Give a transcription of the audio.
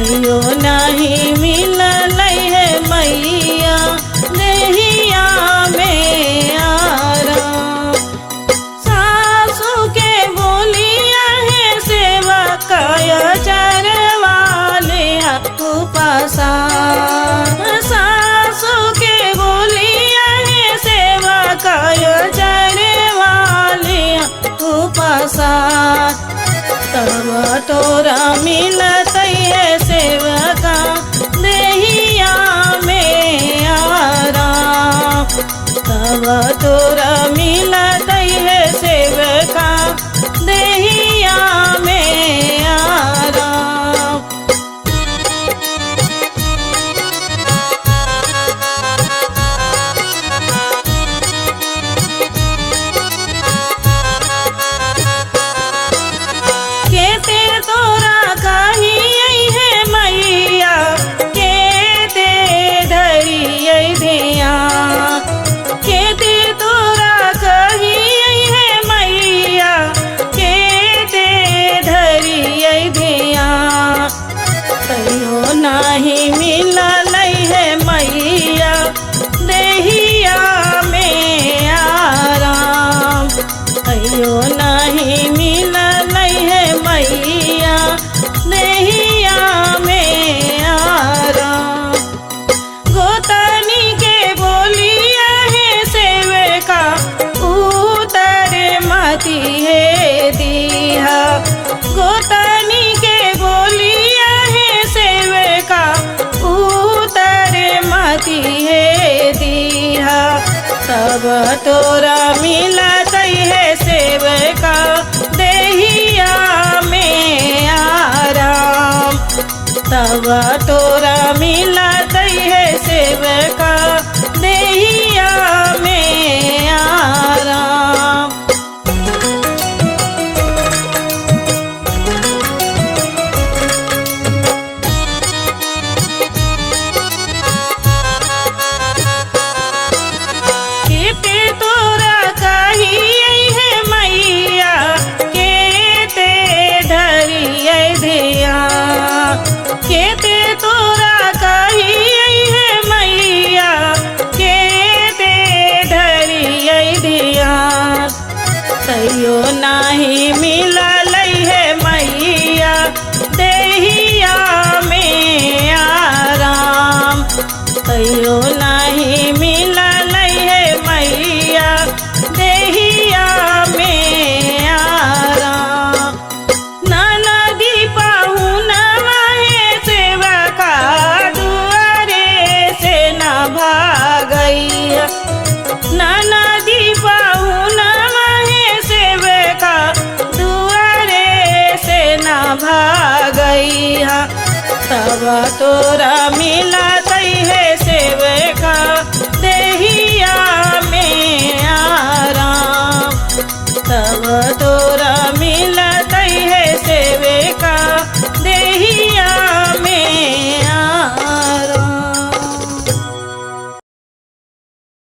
कहियो नहीं मिलल है मैया देहिया में आराम। सासू के बोलिया है सेवा काया चरवाले उपासान। सासू के बोलिया है सेवा काया चरवाले उपासान। तब तोरा मिलत है सेवका देहिया में आराम। तब तोरा मिलत है सेवका देहिया में आराम। केते तोरा कही है मैया केते धरी ध्यान। केते तोरा कही है मैया केते धरी ध्यान। कहियो नहीं मिलल है मैया देहिया में आराम। कहियो नहीं मिलल है मैया देहिया में आराम। गोतनी के बोलिया है सेवका उतर मती है दिहा। गोतनी के बोलिया है सेवका उतर मती है दिहा। तब तोरा मिलत है सेवका देहिया में आराम। तब तोरा मिलत है सेवका देहिया में आराम। केते तोरा कही है मैया केते धरी ध्यान। केते तोरा कही है मैया केते धरी ध्यान। कहियो नहीं मिलल है मैया देहिया में आराम। कहियो नहीं मिलल है मैया देहिया में आराम। ननदी पाहुनवा है सेवका दुआरे से न भागैया। ननदी पाहुनवा है सेवका दुआरे से न भागैया। तब तोरा मिलत है सेवका देहिया में आराम। तब तो